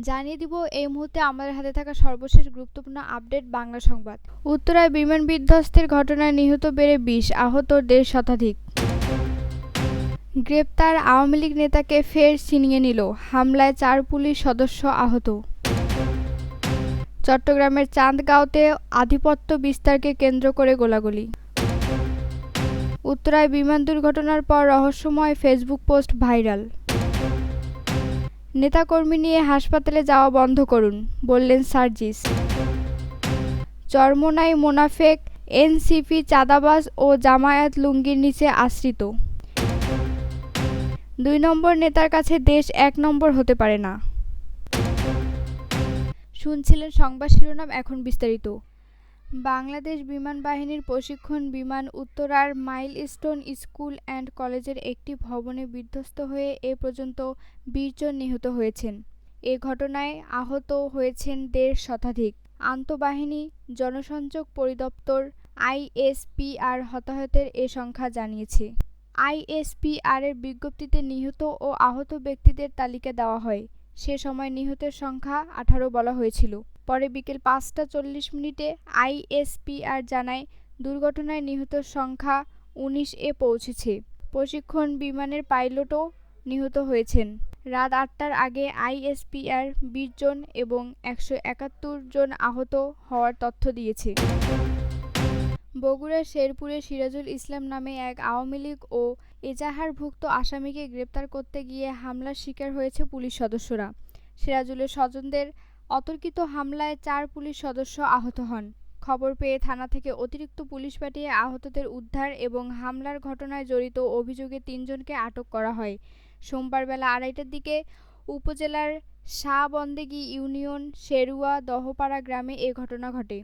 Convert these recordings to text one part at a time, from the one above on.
জানিয়ে দিব এই মুহূর্তে আমাদের হাতে থাকা সর্বশেষ গুরুত্বপূর্ণ আপডেট বাংলা সংবাদ। উত্তরায় বিমান বিধ্বস্তের ঘটনায় নিহত বেড়ে ২০, আহত ১.৫ শতাধিক। গ্রেপ্তার আওয়ামী লীগ নেতাকে ফের ছিনিয়ে নিল, হামলায় ৪ পুলিশ সদস্য আহত। চট্টগ্রামের চান্দগাঁওতে আধিপত্য বিস্তারকে কেন্দ্র করে গোলাগুলি। উত্তরায় বিমান দুর্ঘটনার পর রহস্যময় ফেসবুক পোস্ট ভাইরাল। নেতাকর্মী নিয়ে হাসপাতালে যাওয়া বন্ধ করুন, বললেন সার্জিস। চরমোনাই মোনাফেক, এনসিপি চাঁদাবাজ ও জামায়াত লুঙ্গির নিচে আশ্রিত। ২ নম্বর নেতার কাছে দেশ ১ নম্বর হতে পারে না। শুনছিলেন সংবাদ শিরোনাম, এখন বিস্তারিত। বাংলাদেশ বিমান বাহিনীর প্রশিক্ষণ বিমান উত্তরার মাইলস্টোন স্কুল অ্যান্ড কলেজের একটি ভবনে বিধ্বস্ত হয়ে এ পর্যন্ত ২০ জন নিহত হয়েছেন। এ ঘটনায় আহত হয়েছেন ১.৫ শতাধিক। আন্তঃবাহিনী জনসংযোগ পরিদপ্তর আইএসপিআর হতাহতের এ সংখ্যা জানিয়েছে। আইএসপিআরের বিজ্ঞপ্তিতে নিহত ও আহত ব্যক্তিদের তালিকা দেওয়া হয়। সে সময় নিহতের সংখ্যা ১৮ বলা হয়েছিল। পরে বিকেল ৫টা ৪০ মিনিটে আইএসপিআর জানায় দুর্ঘটনায় নিহতের সংখ্যা ১৯-এ পৌঁছেছে। প্রশিক্ষণ বিমানের পাইলটও নিহত হয়েছেন। রাত ৮টার আগে আইএসপিআর ২০ জন এবং ১৭১ জন আহত হওয়ার তথ্য দিয়েছে। বগুড়ার শেরপুরে সিরাজুল ইসলাম নামে এক আওয়ামী লীগ ও এজাহারভুক্ত আসামিকে গ্রেপ্তার করতে গিয়ে হামলার শিকার হয়েছে পুলিশ সদস্যরা। সিরাজুলের স্বজনদের অতর্কিত হামলায় ৪ পুলিশ সদস্য আহত হন। খবর পেয়ে থানা থেকে অতিরিক্ত পুলিশ পাঠিয়ে আহতদের উদ্ধার এবং হামলার ঘটনায় জড়িত অভিযোগে ৩ জনকে আটক করা হয়। সোমবার বেলা ২:৩০টার দিকে উপজেলার শাহবন্দেগী ইউনিয়ন শেরুয়া দহপাড়া গ্রামে এ ঘটনা ঘটে।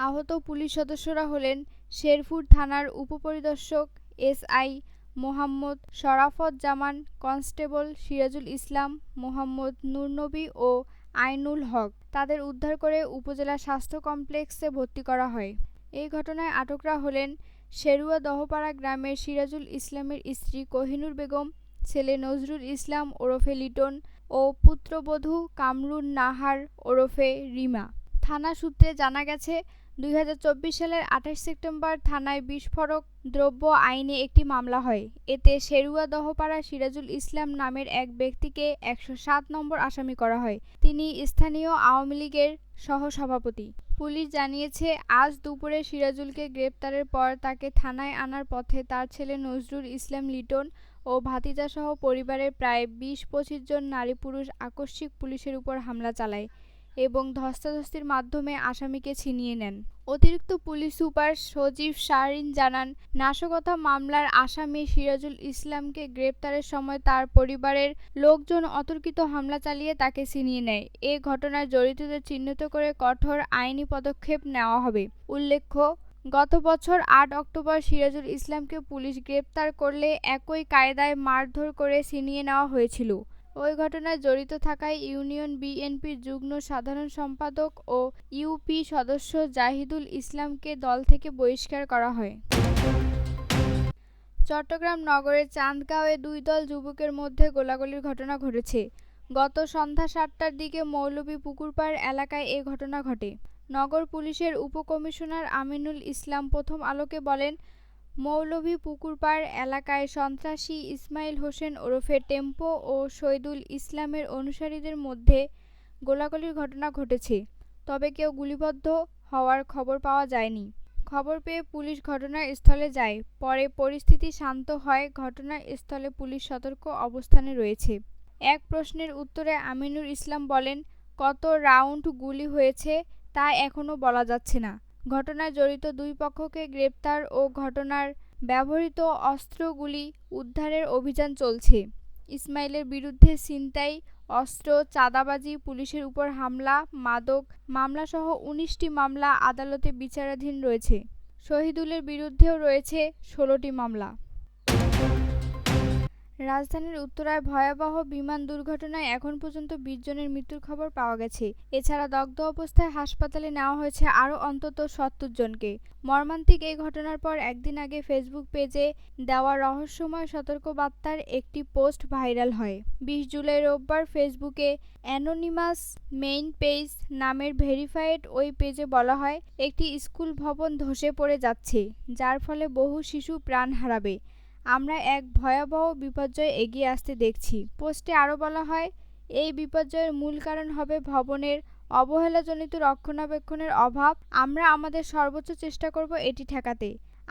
আহত পুলিশ সদস্যরা হলেন শেরপুর থানার উপপরিদর্শক এসআই মোহাম্মদ শরাফত জামান, কনস্টেবল সিরাজুল ইসলাম, মোহাম্মদ নুরনবী ও আইনুল হক। তাদের উদ্ধার করে উপজেলা স্বাস্থ্য কমপ্লেক্সে ভর্তি করা হয়। এই ঘটনায় আটকরা হলেন শেরুয়া দহপাড়া গ্রামের সিরাজুল ইসলামের স্ত্রী কোহিনুর বেগম, ছেলে নজরুল ইসলাম ওরফে লিটন ও পুত্রবধূ কামরুন নাহার ওরফে রিমা। থানা সূত্রে জানা গেছে, ২০২৪ সালের ২৮ সেপ্টেম্বর থানায় বিস্ফোরক দ্রব্য আইনে একটি মামলা হয়। এতে শেরুয়া দহপাড়া সিরাজুল ইসলাম নামের এক ব্যক্তিকে ১০৭ নম্বর আসামি করা হয়। তিনি স্থানীয় আওয়ামী লীগের সহসভাপতি। পুলিশ জানিয়েছে, আজ দুপুরে সিরাজুলকে গ্রেপ্তারের পর তাকে থানায় আনার পথে তার ছেলে নজরুল ইসলাম লিটন ও ভাতিজাসহ পরিবারের প্রায় ২০-২৫ জন নারী পুরুষ আকস্মিক পুলিশের উপর হামলা চালায় এবং ধস্তাধস্তির মাধ্যমে আসামিকে ছিনিয়ে নেন। অতিরিক্ত পুলিশ সুপার সজীব শাহরিন জানান, নাশকতা মামলার আসামি সিরাজুল ইসলামকে গ্রেপ্তারের সময় তার পরিবারের লোকজন অতর্কিত হামলা চালিয়ে তাকে ছিনিয়ে নেয়। এ ঘটনায় জড়িতদের চিহ্নিত করে কঠোর আইনি পদক্ষেপ নেওয়া হবে। উল্লেখ্য, গত বছর ৮ অক্টোবর সিরাজুল ইসলামকে পুলিশ গ্রেপ্তার করলে একই কায়দায় মারধর করে ছিনিয়ে নেওয়া হয়েছিল। ওই ঘটনায় জড়িত থাকায় ইউনিয়ন বিএনপির যুগ্ম সাধারণ সম্পাদক ও ইউপি সদস্য জাহিদুল ইসলামকে দল থেকে বহিষ্কার করা হয়। চট্টগ্রাম নগরের চান্দগাঁওয়ে ২ দল যুবকের মধ্যে গোলাগুলির ঘটনা ঘটেছে। গত সন্ধ্যা ৭টার দিকে মৌলভী পুকুরপাড় এলাকায় এ ঘটনা ঘটে। নগর পুলিশের উপকমিশনার আমিনুল ইসলাম প্রথম আলোকে বলেন, মৌলভী পুকুরপাড় এলাকায় সন্ত্রাসী ইসমাইল হোসেন ওরফে টেম্পো ও শহীদুল ইসলামের অনুসারীদের মধ্যে গোলাগুলির ঘটনা ঘটেছে, তবে কেউ গুলিবিদ্ধ হওয়ার খবর পাওয়া যায়নি। খবর পেয়ে পুলিশ ঘটনাস্থলে যায়। পরে পরিস্থিতি শান্ত হয়। ঘটনাস্থলে পুলিশ সতর্ক অবস্থানে রয়েছে। এক প্রশ্নের উত্তরে আমিনুল ইসলাম বলেন, কত রাউন্ড গুলি হয়েছে তা এখনও বলা যাচ্ছে না। ঘটনায় জড়িত ২ পক্ষকে গ্রেপ্তার ও ঘটনার ব্যবহৃত অস্ত্রগুলি উদ্ধারের অভিযান চলছে। ইসমাইলের বিরুদ্ধে ছিনতাই, অস্ত্র, চাঁদাবাজি, পুলিশের উপর হামলা, মাদক মামলাসহ ১৯টি মামলা আদালতে বিচারাধীন রয়েছে। শহীদুলের বিরুদ্ধেও রয়েছে ১৬টি মামলা। রাজধানীর উত্তরায় ভয়াবহ বিমান দুর্ঘটনায় এখন পর্যন্ত ২০ জনের মৃত্যুর খবর পাওয়া গেছে। এছাড়া দগ্ধ অবস্থায় হাসপাতালে নেওয়া হয়েছে আরও অন্তত ৭০ জনকে। মর্মান্তিক এই ঘটনার পর একদিন আগে ফেসবুক পেজে দেওয়া রহস্যময় সতর্কবার্তার একটি পোস্ট ভাইরাল হয়। ২০ জুলাই রোববার ফেসবুকে অ্যানোনিমাস মেইন পেজ নামের ভেরিফায়েড ওই পেজে বলা হয়, একটি স্কুল ভবন ধসে পড়ে যাচ্ছে, যার ফলে বহু শিশু প্রাণ হারাবে। আমরা এক ভয়াবহ বিপর্যয় এগিয়ে আসতে দেখছি। পোস্টে আরও বলা হয়, এই বিপর্যয়ের মূল কারণ হবে ভবনের অবহেলাজনিত রক্ষণাবেক্ষণের অভাব। আমরা আমাদের সর্বোচ্চ চেষ্টা করব এটি ঠেকাতে।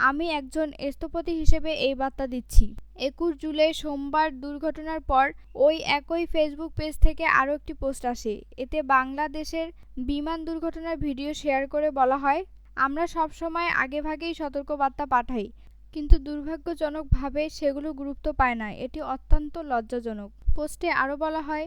আমি একজন স্থপতি হিসেবে এই বার্তা দিচ্ছি। ২১ জুলাই সোমবার দুর্ঘটনার পর ওই একই ফেসবুক পেজ থেকে আরও একটি পোস্ট আসে। এতে বাংলাদেশের বিমান দুর্ঘটনার ভিডিও শেয়ার করে বলা হয়, আমরা সবসময় আগেভাগেই সতর্কবার্তা পাঠাই, কিন্তু দুর্ভাগ্যজনকভাবে সেগুলো গুরুত্ব পায় না। এটি অত্যন্ত লজ্জাজনক। পোস্টে আরও বলা হয়,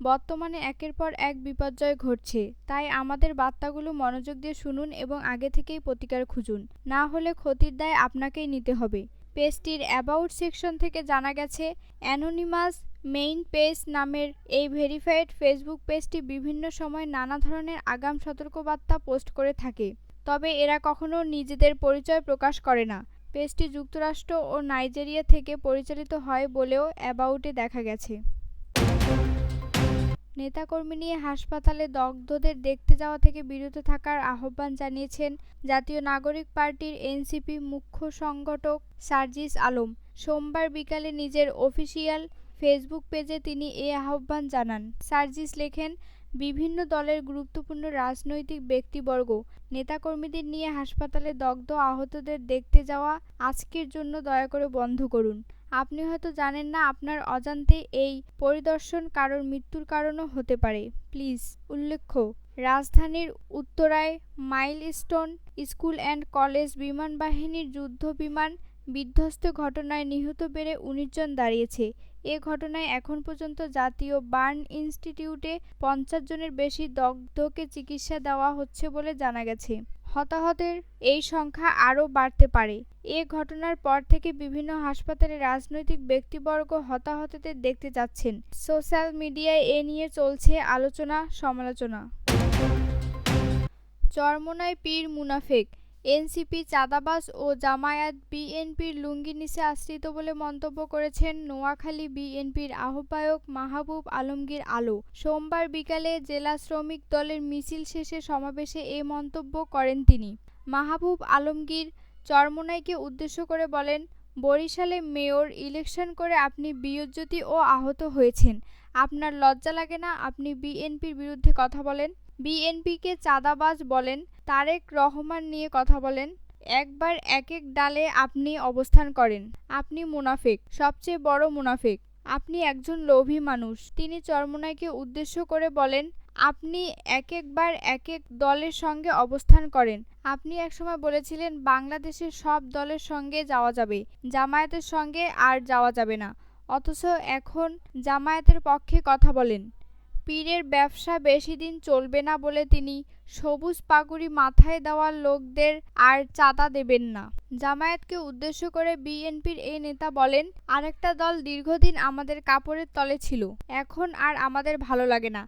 বর্তমানে একের পর এক বিপর্যয় ঘটছে, তাই আমাদের বার্তাগুলো মনোযোগ দিয়ে শুনুন এবং আগে থেকেই প্রতিকার খুঁজুন, না হলে ক্ষতির দায় আপনাকেই নিতে হবে। পেজটির অ্যাবাউট সেকশন থেকে জানা গেছে, অ্যানোনিমাস মেইন পেজ নামের এই ভেরিফাইড ফেসবুক পেজটি বিভিন্ন সময় নানা ধরনের আগাম সতর্কবার্তা পোস্ট করে থাকে, তবে এরা কখনো নিজেদের পরিচয় প্রকাশ করে না। পেজটি যুক্তরাষ্ট্র ও নাইজেরিয়া থেকে পরিচালিত হয় বলেও অ্যাবাউটে দেখা গেছে। নেতাকর্মী নিয়ে হাসপাতালে দগ্ধদের দেখতে যাওয়া থেকে বিরত থাকার আহ্বান জানিয়েছেন জাতীয় নাগরিক পার্টির এনসিপি মুখ্য সংগঠক সার্জিস আলম। সোমবার বিকালে নিজের অফিসিয়াল ফেসবুক পেজে তিনি এ আহ্বান জানান। সার্জিস লেখেন, বিভিন্ন দলের গুরুত্বপূর্ণ রাজনৈতিক ব্যক্তিবর্গ নেতাকর্মীদের নিয়ে হাসপাতালে দগ্ধ আহতদের দেখতে যাওয়া আজকের জন্য দয়া করে বন্ধ করুন। আপনি হয়তো জানেন না, আপনার অজান্তে এই পরিদর্শন কারোর মৃত্যুর কারণও হতে পারে। প্লিজ। উল্লেখ্য, রাজধানীর উত্তরায় মাইলস্টোন স্কুল অ্যান্ড কলেজ বিমানবাহিনীর যুদ্ধবিমান বিধ্বস্ত ঘটনায় নিহত বেড়ে ১৯ জন দাঁড়িয়েছে। এ ঘটনায় এখন পর্যন্ত জাতীয় বার্ন ইনস্টিটিউটে ৫০ জনের বেশি দগ্ধকে চিকিৎসা দেওয়া হচ্ছে বলে জানা গেছে। হতাহতের এই সংখ্যা আরও বাড়তে পারে। এ ঘটনার পর থেকে বিভিন্ন হাসপাতালে রাজনৈতিক ব্যক্তিবর্গ হতাহতদের দেখতে যাচ্ছেন। সোশ্যাল মিডিয়ায় এ নিয়ে চলছে আলোচনা সমালোচনা। চরমোনাই পীর মুনাফেক, এনসিপি চাঁদাবাজ ও জামায়াত বিএনপির লুঙ্গির নিচে আশ্রিত বলে মন্তব্য করেছেন নোয়াখালী বিএনপির আহ্বায়ক মাহবুব আলমগীর আলো। সোমবার বিকালে জেলা শ্রমিক দলের মিছিল শেষে সমাবেশে এ মন্তব্য করেন তিনি। মাহবুব আলমগীর চরমোনাইকে উদ্দেশ্য করে বলেন, বরিশালে মেয়র ইলেকশন করে আপনি বেইজ্জতি ও আহত হয়েছেন। আপনার লজ্জা লাগে না? আপনি বিএনপির বিরুদ্ধে কথা বলেন, বিএনপিকে চাঁদাবাজ বলেন, তারেক রহমান নিয়ে কথা বলেন। একবার এক এক ডালে আপনি অবস্থান করেন। আপনি মুনাফিক, সবচেয়ে বড় মুনাফিক। আপনি একজন লোভী মানুষ। তিনি চরমোনাইকে উদ্দেশ্য করে বলেন, আপনি একবার এক এক দলের সঙ্গে অবস্থান করেন। আপনি একসময় বলেছিলেন বাংলাদেশের সব দলের সঙ্গে যাওয়া যাবে, জামায়াতের সঙ্গে আর যাওয়া যাবে না, অথচ এখন জামায়াতের পক্ষে কথা বলেন। পীরের ব্যবসা বেশি দিন চলবে না বলে তিনি সবুজ পাগড়ি মাথায় দেওয়া লোকদের আর চাঁদা দেবেন না। জামায়াতকে উদ্দেশ্য করে বিএনপির এই নেতা বলেন, আরেকটা দল দীর্ঘদিন আমাদের কাপড়ের তলে ছিল, এখন আর আমাদের ভালো লাগে না।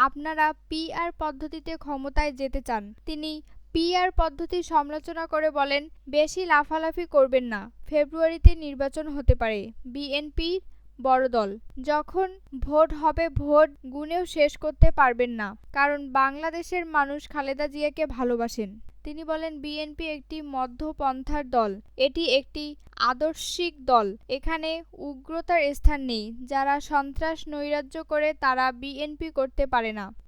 আপনারা পিআর পদ্ধতিতে ক্ষমতায় যেতে চান। তিনি পিআর পদ্ধতির সমালোচনা করে বলেন, বেশি লাফালাফি করবেন না, ফেব্রুয়ারিতে নির্বাচন হতে পারে। বিএনপি বড় দল, যখন ভোট হবে ভোট গুনেও শেষ করতে পারবেন না, কারণ বাংলাদেশের মানুষ খালেদা জিয়াকে ভালোবাসেন। তিনি বলেন, বিএনপি একটি মধ্যপন্থার দল, এটি একটি আদর্শিক দল, এখানে উগ্রতার স্থান নেই। যারা সন্ত্রাস নৈরাজ্য করে তারা বিএনপি করতে পারে না।